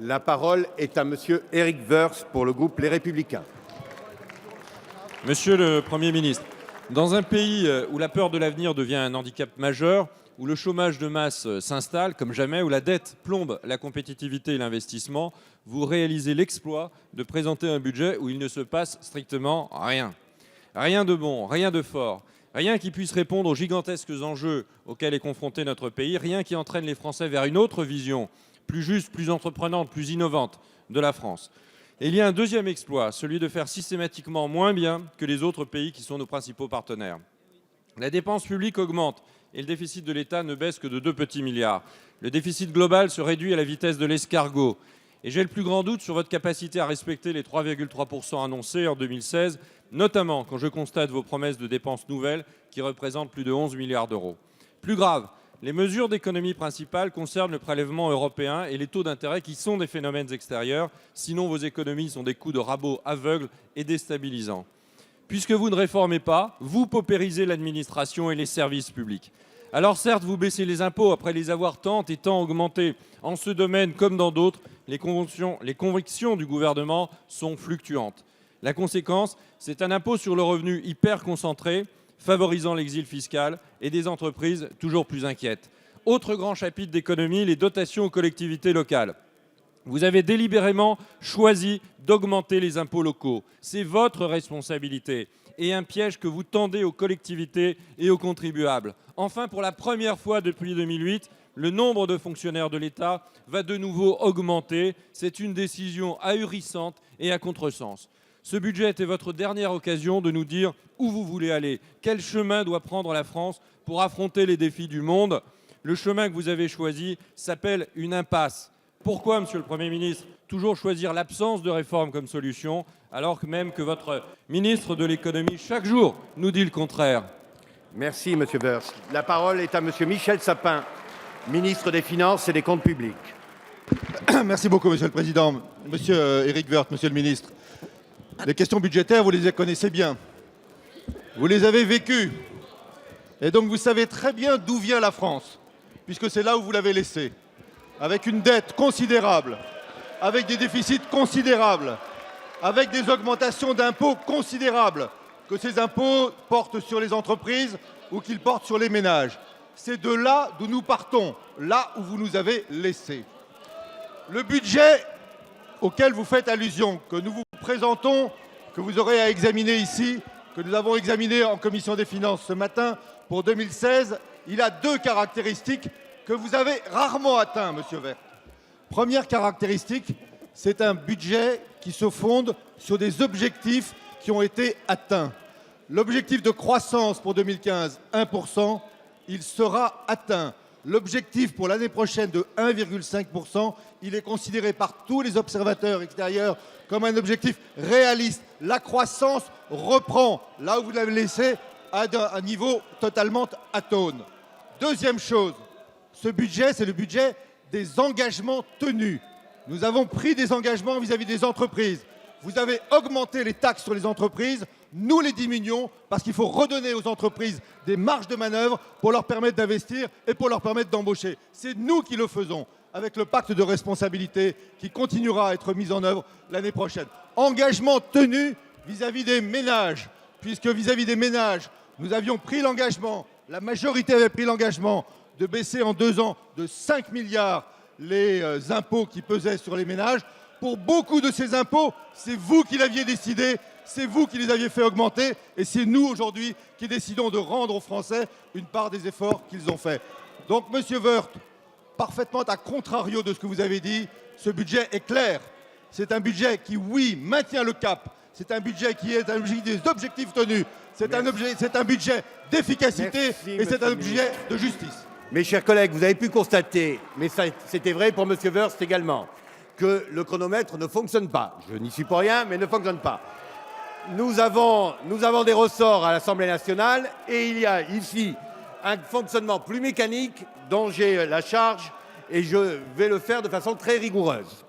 La parole est à Monsieur Éric Woerth pour le groupe Les Républicains. Monsieur le Premier ministre, dans un pays où la peur de l'avenir devient un handicap majeur, où le chômage de masse s'installe comme jamais, où la dette plombe la compétitivité et l'investissement, vous réalisez l'exploit de présenter un budget où il ne se passe strictement rien. Rien de bon, rien de fort, rien qui puisse répondre aux gigantesques enjeux auxquels est confronté notre pays, rien qui entraîne les Français vers une autre vision, plus juste, plus entreprenante, plus innovante de la France. Et il y a un deuxième exploit, celui de faire systématiquement moins bien que les autres pays qui sont nos principaux partenaires. La dépense publique augmente et le déficit de l'État ne baisse que de 2 petits milliards. Le déficit global se réduit à la vitesse de l'escargot. Et j'ai le plus grand doute sur votre capacité à respecter les 3,3% annoncés en 2016, notamment quand je constate vos promesses de dépenses nouvelles qui représentent plus de 11 milliards d'euros. Plus grave, les mesures d'économie principales concernent le prélèvement européen et les taux d'intérêt qui sont des phénomènes extérieurs, sinon vos économies sont des coups de rabot aveugles et déstabilisants. Puisque vous ne réformez pas, vous paupérisez l'administration et les services publics. Alors certes, vous baissez les impôts après les avoir tant et tant augmentés. En ce domaine comme dans d'autres, les convictions du gouvernement sont fluctuantes. La conséquence, c'est un impôt sur le revenu hyper concentré, favorisant l'exil fiscal et des entreprises toujours plus inquiètes. Autre grand chapitre d'économie, les dotations aux collectivités locales. Vous avez délibérément choisi d'augmenter les impôts locaux. C'est votre responsabilité et un piège que vous tendez aux collectivités et aux contribuables. Enfin, pour la première fois depuis 2008, le nombre de fonctionnaires de l'État va de nouveau augmenter. C'est une décision ahurissante et à contresens. Ce budget est votre dernière occasion de nous dire où vous voulez aller, quel chemin doit prendre la France pour affronter les défis du monde. Le chemin que vous avez choisi s'appelle une impasse. Pourquoi, Monsieur le Premier ministre, toujours choisir l'absence de réforme comme solution, alors que même que votre ministre de l'économie, chaque jour, nous dit le contraire? Merci, Monsieur Woerth. La parole est à Monsieur Michel Sapin, ministre des Finances et des Comptes publics. Merci beaucoup, Monsieur le Président. Monsieur Éric Woerth, Monsieur le ministre, les questions budgétaires, vous les connaissez bien. Vous les avez vécues. Et donc, vous savez très bien d'où vient la France, puisque c'est là où vous l'avez laissée. Avec une dette considérable, avec des déficits considérables, avec des augmentations d'impôts considérables, que ces impôts portent sur les entreprises ou qu'ils portent sur les ménages. C'est de là d'où nous partons, là où vous nous avez laissés. Le budget auquel vous faites allusion, que nous vous présentons, que vous aurez à examiner ici, que nous avons examiné en commission des finances ce matin pour 2016, il a 2 caractéristiques que vous avez rarement atteint, Monsieur Woerth. Première caractéristique, c'est un budget qui se fonde sur des objectifs qui ont été atteints. L'objectif de croissance pour 2015, 1%, il sera atteint. L'objectif pour l'année prochaine de 1,5%, il est considéré par tous les observateurs extérieurs comme un objectif réaliste. La croissance reprend là où vous l'avez laissé à un niveau totalement atone. Deuxième chose, ce budget, c'est le budget des engagements tenus. Nous avons pris des engagements vis-à-vis des entreprises. Vous avez augmenté les taxes sur les entreprises, nous les diminuons parce qu'il faut redonner aux entreprises des marges de manœuvre pour leur permettre d'investir et pour leur permettre d'embaucher. C'est nous qui le faisons avec le pacte de responsabilité qui continuera à être mis en œuvre l'année prochaine. Engagement tenu vis-à-vis des ménages, puisque vis-à-vis des ménages, nous avions pris l'engagement, la majorité avait pris l'engagement de baisser en 2 ans de 5 milliards les impôts qui pesaient sur les ménages. Pour beaucoup de ces impôts, c'est vous qui l'aviez décidé, c'est vous qui les aviez fait augmenter et c'est nous aujourd'hui qui décidons de rendre aux Français une part des efforts qu'ils ont faits. Donc, Monsieur Woerth, parfaitement à contrario de ce que vous avez dit, ce budget est clair. C'est un budget qui, oui, maintient le cap. C'est un budget qui est un budget des objectifs tenus. C'est un budget d'efficacité et c'est un budget de justice. Mes chers collègues, vous avez pu constater, mais c'était vrai pour Monsieur Woerth également, que le chronomètre ne fonctionne pas. Je n'y suis pour rien, mais ne fonctionne pas. Nous avons des ressorts à l'Assemblée nationale et il y a ici un fonctionnement plus mécanique dont j'ai la charge et je vais le faire de façon très rigoureuse.